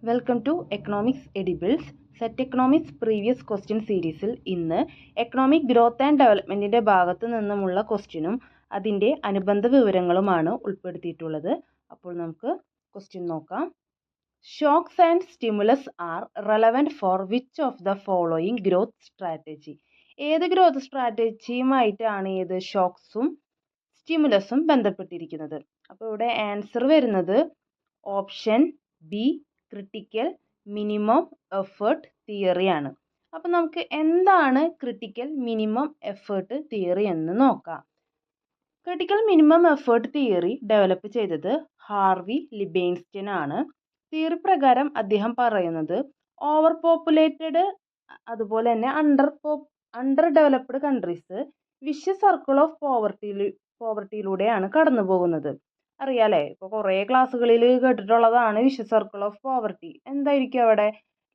Welcome to economics edibles. SET economics previous question സീരീസിൽ ഇന്ന് economic growth and ഡെവലപ്മെൻറ്റിൻ്റെ ഭാഗത്തു നിന്നുമുള്ള ക്വസ്റ്റ്യനും അതിൻ്റെ അനുബന്ധ വിവരങ്ങളുമാണ് ഉൾപ്പെടുത്തിയിട്ടുള്ളത്. അപ്പോൾ നമുക്ക് ക്വസ്റ്റ്യൻ നോക്കാം. Shocks and stimulus are relevant for which of the following growth strategy? ഏത് ഗ്രോത്ത് സ്ട്രാറ്റജിയുമായിട്ടാണ് ഏത് ഷോക്സും സ്റ്റിമുലസും ബന്ധപ്പെട്ടിരിക്കുന്നത്? അപ്പോൾ ഇവിടെ ആൻസർ വരുന്നത് ഓപ്ഷൻ ബി, ക്രിട്ടിക്കൽ മിനിമം എഫേർട്ട് തിയറിയാണ്. അപ്പം നമുക്ക് എന്താണ് ക്രിട്ടിക്കൽ മിനിമം എഫേർട്ട് തിയറി എന്ന് നോക്കാം. ക്രിട്ടിക്കൽ മിനിമം എഫേർട്ട് തിയറി ഡെവലപ്പ് ചെയ്തത് ഹാർവി ലിബേൺസ്റ്റീൻ ആണ്. തിയറി പ്രകാരം അദ്ദേഹം പറയുന്നത് ഓവർ പോപ്പുലേറ്റഡ് അതുപോലെ തന്നെ under developed countries vicious circle of പോവർട്ടിയിലൂടെയാണ് കടന്നു പോകുന്നത്. അറിയാലേ, ഇപ്പോൾ കുറേ ക്ലാസ്സുകളിൽ കേട്ടിട്ടുള്ളതാണ് വിഷ്യ സർക്കിൾ ഓഫ് പോവർട്ടി. എന്തായിരിക്കും അവിടെ?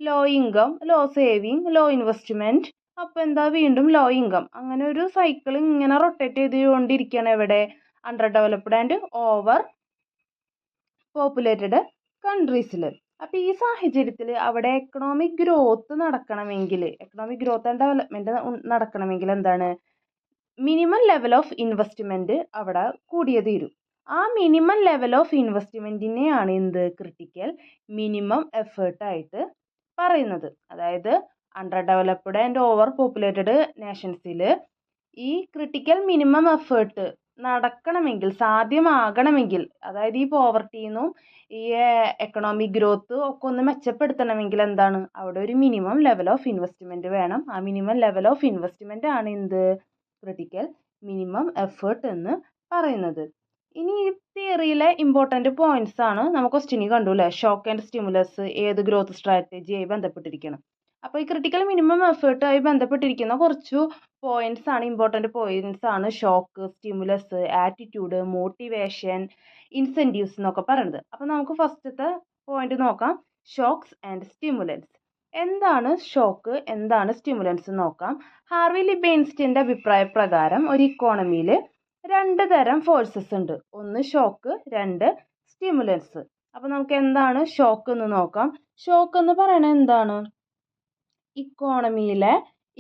Low income, low saving, low investment, അപ്പോൾ എന്താ വീണ്ടും ലോ ഇൻകം. അങ്ങനെ ഒരു സൈക്കിൾ ഇങ്ങനെ റൊട്ടേറ്റ് ചെയ്തുകൊണ്ടിരിക്കുകയാണ് എവിടെ? Under developed and over populated കൺട്രീസിൽ. അപ്പോൾ ഈ സാഹചര്യത്തിൽ അവിടെ എക്കണോമിക് ഗ്രോത്ത് നടക്കണമെങ്കിൽ, എക്കണോമിക് ഗ്രോത്ത് ആൻഡ് ഡെവലപ്മെൻറ്റ് നടക്കണമെങ്കിൽ എന്താണ്? മിനിമം ലെവൽ ഓഫ് ഇൻവെസ്റ്റ്മെൻറ്റ് അവിടെ കൂടിയേ തീരും. ആ മിനിമം ലെവൽ ഓഫ് ഇൻവെസ്റ്റ്മെൻറ്റിനെയാണ് എന്ത് ക്രിട്ടിക്കൽ മിനിമം എഫേർട്ടായിട്ട് പറയുന്നത്. അതായത് under developed and over populated നേഷൻസിൽ ഈ ക്രിട്ടിക്കൽ മിനിമം എഫേർട്ട് നടക്കണമെങ്കിൽ, സാധ്യമാകണമെങ്കിൽ, അതായത് ഈ പോവർട്ടിയിൽ നിന്നും ഈ എക്കണോമിക് ഗ്രോത്ത് ഒക്കെ ഒന്ന് മെച്ചപ്പെടുത്തണമെങ്കിൽ എന്താണ്? അവിടെ ഒരു മിനിമം ലെവൽ ഓഫ് ഇൻവെസ്റ്റ്മെൻറ്റ് വേണം. ആ മിനിമം ലെവൽ ഓഫ് ഇൻവെസ്റ്റ്മെൻ്റ് ആണ് എന്ത് ക്രിട്ടിക്കൽ മിനിമം എഫേർട്ട് എന്ന് പറയുന്നത്. ഇനി ഈ തിയറിയിലെ ഇമ്പോർട്ടൻ്റ് പോയിന്റ്സ് ആണ് നമുക്ക് ക്വസ്റ്റ്യനിൽ കണ്ടു അല്ലേ? ഷോക്ക് ആൻഡ് സ്റ്റിമുലസ് ഏത് ഗ്രോത്ത് സ്ട്രാറ്റജിയായി ബന്ധപ്പെട്ടിരിക്കണം. അപ്പോൾ ഈ ക്രിട്ടിക്കൽ മിനിമം എഫേർട്ടായി ബന്ധപ്പെട്ടിരിക്കുന്ന കുറച്ച് പോയിന്റ്സ് ആണ്, ഇമ്പോർട്ടൻ്റ് പോയിന്റ്സ് ആണ് shock, stimulus, attitude, motivation, incentives എന്നൊക്കെ പറയുന്നത്. അപ്പോൾ നമുക്ക് ഫസ്റ്റത്തെ പോയിന്റ് നോക്കാം, ഷോക്സ് ആൻഡ് സ്റ്റിമുലൻസ്. എന്താണ് ഷോക്ക്, എന്താണ് സ്റ്റിമുലൻസ് നോക്കാം. ഹാർവി ലിബേൺസ്റ്റീൻ്റെ അഭിപ്രായ പ്രകാരം ഒരു ഇക്കോണമിയിൽ രണ്ട് തരം ഫോഴ്സസ് ഉണ്ട്. ഒന്ന് ഷോക്ക്, രണ്ട് സ്റ്റിമുലൻസ്. അപ്പോൾ നമുക്ക് എന്താണ് ഷോക്ക് എന്ന് നോക്കാം. ഷോക്ക് എന്ന് പറയുന്നത് എന്താണ്? ഇക്കോണമിയിലെ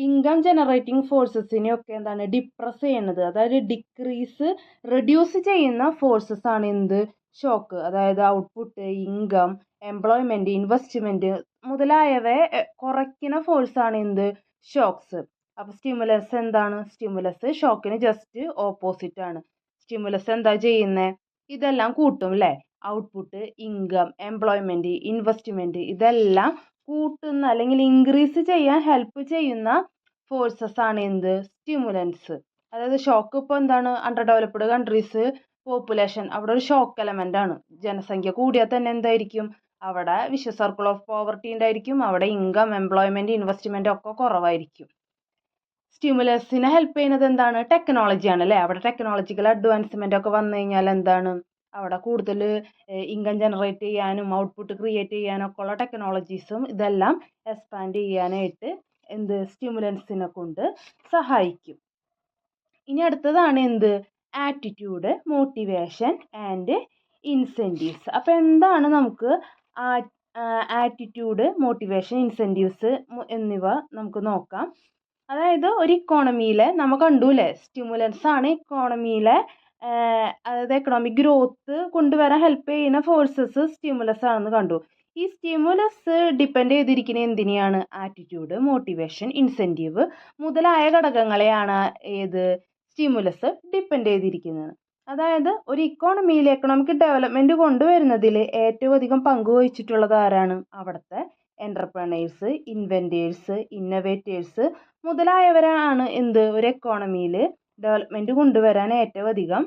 ഇൻകം ജനറേറ്റിംഗ് ഫോഴ്സസിനെയൊക്കെ എന്താണ് ഡിപ്രസ് ചെയ്യുന്നത്, അതായത് റെഡ്യൂസ് ചെയ്യുന്ന ഫോഴ്സസ് ആണ് എന്ത് ഷോക്ക്. അതായത് ഔട്ട്പുട്ട്, ഇൻകം, എംപ്ലോയ്മെൻറ്റ്, ഇൻവെസ്റ്റ്മെൻറ്റ് മുതലായവയെ കുറയ്ക്കുന്ന ഫോഴ്സാണ് എന്ത് ഷോക്സ്. അപ്പോൾ സ്റ്റിമുലസ് എന്താണ്? സ്റ്റിമുലസ് ഷോക്കിന് ജസ്റ്റ് ഓപ്പോസിറ്റ് ആണ്. സ്റ്റിമുലസ് എന്താ ചെയ്യുന്നത്? ഇതെല്ലാം കൂട്ടും അല്ലേ? ഔട്ട്പുട്ട്, ഇൻകം, എംപ്ലോയ്മെൻറ്റ്, ഇൻവെസ്റ്റ്മെൻറ്റ് ഇതെല്ലാം കൂട്ടുന്ന അല്ലെങ്കിൽ ഇൻക്രീസ് ചെയ്യാൻ ഹെൽപ്പ് ചെയ്യുന്ന ഫോഴ്സസ് ആണ് എന്ത് സ്റ്റിമുലൻസ്. അതായത് ഷോക്ക് ഇപ്പോൾ എന്താണ്? അണ്ടർ ഡെവലപ്ഡ് കൺട്രീസ് പോപ്പുലേഷൻ അവിടെ ഒരു ഷോക്ക് എലമെൻ്റ് ആണ്. ജനസംഖ്യ കൂടിയാൽ തന്നെ എന്തായിരിക്കും? അവിടെ വിഷ്യ സർക്കിൾ ഓഫ് പോവർട്ടി ഉണ്ടായിരിക്കും. അവിടെ ഇൻകം, എംപ്ലോയ്മെൻറ്റ്, ഇൻവെസ്റ്റ്മെൻറ്റ് ഒക്കെ കുറവായിരിക്കും. സ്റ്റിമുലസിനെ ഹെൽപ്പ് ചെയ്യുന്നത് എന്താണ്? ടെക്നോളജിയാണ് അല്ലേ? അവിടെ ടെക്നോളജിക്കൽ അഡ്വാൻസ്മെൻ്റ് ഒക്കെ വന്നു കഴിഞ്ഞാൽ എന്താണ്? അവിടെ കൂടുതൽ ഇൻകം ജനറേറ്റ് ചെയ്യാനും ഔട്ട്പുട്ട് ക്രിയേറ്റ് ചെയ്യാനും ഒക്കെ ഉള്ള ടെക്നോളജീസും ഇതെല്ലാം എക്സ്പാൻഡ് ചെയ്യാനായിട്ട് എന്ത് സ്റ്റിമുലൻസിനെ കൊണ്ട് സഹായിക്കും. ഇനി അടുത്തതാണ് എന്ത്? Attitude, motivation and incentives. അപ്പോൾ എന്താണ് നമുക്ക് ആറ്റിറ്റ്യൂഡ്, മോട്ടിവേഷൻ, ഇൻസെൻറ്റീവ്സ് എന്നിവ നമുക്ക് നോക്കാം. അതായത് ഒരു ഇക്കോണമിയിലെ നമ്മൾ കണ്ടുല്ലേ, സ്റ്റിമുലൻസ് ആണ് ഇക്കോണമിയിലെ അതായത് എക്കണോമിക് ഗ്രോത്ത് കൊണ്ടുവരാൻ ഹെൽപ്പ് ചെയ്യുന്ന ഫോഴ്സസ് സ്റ്റിമുലസ് ആണെന്ന് കണ്ടു. ഈ സ്റ്റിമുലസ് ഡിപ്പെൻഡ് ചെയ്തിരിക്കുന്ന എന്തിനെയാണ്? ആറ്റിറ്റ്യൂഡ്, മോട്ടിവേഷൻ, ഇൻസെൻറ്റീവ് മുതലായ ഘടകങ്ങളെയാണ് ഏത് സ്റ്റിമുലസ് ഡിപ്പെൻഡ് ചെയ്തിരിക്കുന്നത്. അതായത് ഒരു ഇക്കോണമിയിൽ എക്കണോമിക് ഡെവലപ്മെൻറ്റ് കൊണ്ടുവരുന്നതിൽ ഏറ്റവും അധികം പങ്കുവഹിച്ചിട്ടുള്ളത് ആരാണ്? അവിടുത്തെ എൻ്റർപ്രണേഴ്സ്, ഇൻവെൻറ്റേഴ്സ്, ഇന്നൊവേറ്റേഴ്സ് മുതലായവരാണ് എന്ത് ഒരു എക്കോണമിയിൽ ഡെവലപ്മെൻറ്റ് കൊണ്ടുവരാൻ ഏറ്റവും അധികം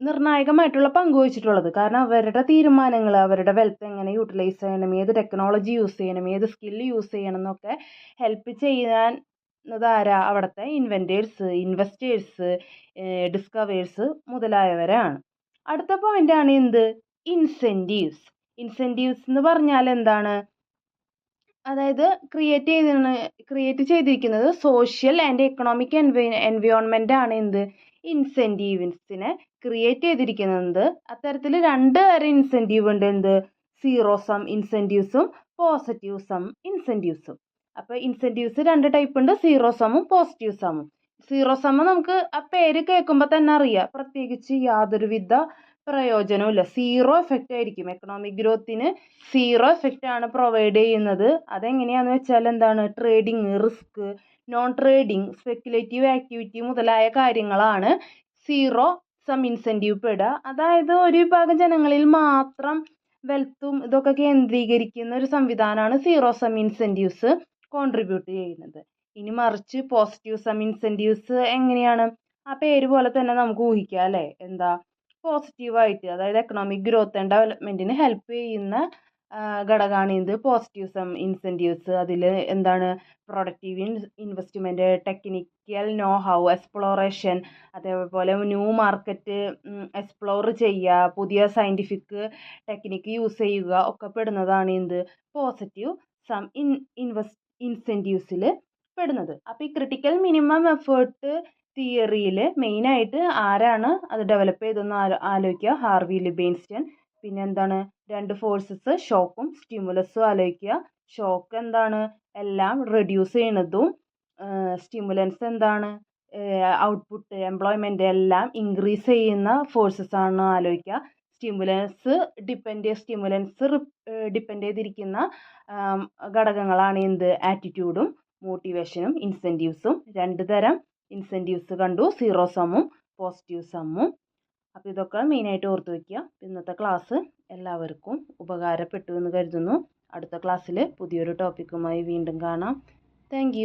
നിർണായകമായിട്ടുള്ള പങ്ക് വഹിച്ചിട്ടുള്ളത്. കാരണം അവരുടെ തീരുമാനങ്ങൾ, അവരുടെ വെൽത്ത് എങ്ങനെ യൂട്ടിലൈസ് ചെയ്യണം, ഏത് ടെക്നോളജി യൂസ് ചെയ്യണം, ഏത് സ്കില്ല് യൂസ് ചെയ്യണം എന്നൊക്കെ ഹെൽപ്പ് ചെയ്യുന്നത് ആരാ? അവിടുത്തെ ഇൻവെൻറ്റേഴ്സ്, ഇൻവെസ്റ്റേഴ്സ്, ഡിസ്കവേഴ്സ് മുതലായവരാണ്. അടുത്ത പോയിൻ്റാണ് എന്ത്? ഇൻസെൻറ്റീവ്സ്. ഇൻസെൻറ്റീവ്സ് എന്ന് പറഞ്ഞാൽ എന്താണ്? അതായത് ക്രിയേറ്റ് ചെയ്തിരിക്കുന്നത് സോഷ്യൽ ആൻഡ് എക്കണോമിക് എൻവയോൺമെൻ്റ് ആണ് എന്ത് ഇൻസെൻറ്റീവ്സിനെ ക്രിയേറ്റ് ചെയ്തിരിക്കുന്നത്. അത്തരത്തിൽ രണ്ട് തരം ഇൻസെൻറ്റീവ് ഉണ്ട്. എന്ത്? സീറോ സം ഇൻസെൻറ്റീവ്സും പോസിറ്റീവ് സം ഇൻസെൻറ്റീവ്സും. അപ്പോൾ ഇൻസെൻറ്റീവ്സ് 2 ടൈപ്പ് ഉണ്ട്, സീറോ സമ്മും പോസിറ്റീവ് സമ്മും. സീറോ സമ്മ് നമുക്ക് ആ പേര് കേൾക്കുമ്പോൾ തന്നെ അറിയാം, പ്രത്യേകിച്ച് യാതൊരുവിധ പ്രയോജനവും ഇല്ല, സീറോ എഫക്റ്റ് ആയിരിക്കും. എക്കണോമിക് ഗ്രോത്തിന് സീറോ എഫക്റ്റ് ആണ് പ്രൊവൈഡ് ചെയ്യുന്നത്. അതെങ്ങനെയാണെന്ന് വെച്ചാൽ എന്താണ്, trading risk, non trading, speculative activity മുതലായ കാര്യങ്ങളാണ് സീറോ സം ഇൻസെൻറ്റീവ് പെടുക. അതായത് ഒരു വിഭാഗം ജനങ്ങളിൽ മാത്രം വെൽത്തും ഇതൊക്കെ കേന്ദ്രീകരിക്കുന്ന ഒരു സംവിധാനമാണ് സീറോ സം ഇൻസെൻറ്റീവ്സ് കോൺട്രിബ്യൂട്ട് ചെയ്യുന്നത്. ഇനി മറിച്ച് പോസിറ്റീവ് സം ഇൻസെൻറ്റീവ്സ് എങ്ങനെയാണ്, ആ പേര് പോലെ തന്നെ നമുക്ക് ഊഹിക്കാം അല്ലേ, എന്താ പോസിറ്റീവായിട്ട്, അതായത് എക്കണോമിക് ഗ്രോത്ത് ആൻഡ് ഡെവലപ്മെൻറ്റിന് ഹെൽപ്പ് ചെയ്യുന്ന ഘടകമാണ് ഇത് പോസിറ്റീവ് സം ഇൻസെൻറ്റീവ്സ്. അതിൽ എന്താണ്, productive investment, technical know how exploration, അതേപോലെ ന്യൂ മാർക്കറ്റ് എക്സ്പ്ലോർ ചെയ്യുക, പുതിയ സയൻറ്റിഫിക് ടെക്നിക്ക് യൂസ് ചെയ്യുക ഒക്കെ പെടുന്നതാണ് എന്ത്, പോസിറ്റീവ് സം ഇൻസെൻറ്റീവ്സിൽ പെടുന്നത്. അപ്പോൾ ഈ ക്രിട്ടിക്കൽ മിനിമം എഫേർട്ട് തിയറിയിൽ മെയിനായിട്ട് ആരാണ് അത് ഡെവലപ്പ് ചെയ്തതെന്ന് ആലോചിക്കുക, ഹാർവി ലിബേൻസ്റ്റൺ. പിന്നെ എന്താണ്, 2 ഫോഴ്സസ്, ഷോക്കും സ്റ്റിമുലസും ആലോചിക്കുക. ഷോക്ക് എന്താണ്, എല്ലാം റെഡ്യൂസ് ചെയ്യണതും, സ്റ്റിമുലൻസ് എന്താണ്, ഔട്ട്പുട്ട് എംപ്ലോയ്മെൻ്റ് എല്ലാം ഇൻക്രീസ് ചെയ്യുന്ന ഫോഴ്സസ് ആണ് ആലോചിക്കുക. സ്റ്റിമുലൻസ് ഡിപ്പെൻഡ് ചെയ്തിരിക്കുന്ന ഘടകങ്ങളാണ് എന്ത്, ആറ്റിറ്റ്യൂഡും മോട്ടിവേഷനും ഇൻസെൻറ്റീവ്സും. 2 തരം ഇൻസെൻറ്റീവ്സ് കണ്ടു, സീറോ സമ്മും പോസിറ്റീവ് സമ്മും. അപ്പോൾ ഇതൊക്കെ മെയിനായിട്ട് ഓർത്ത് വയ്ക്കുക. ഇന്നത്തെ ക്ലാസ് എല്ലാവർക്കും ഉപകാരപ്പെട്ടു എന്ന് കരുതുന്നു. അടുത്ത ക്ലാസ്സിൽ പുതിയൊരു ടോപ്പിക്കുമായി വീണ്ടും കാണാം. താങ്ക്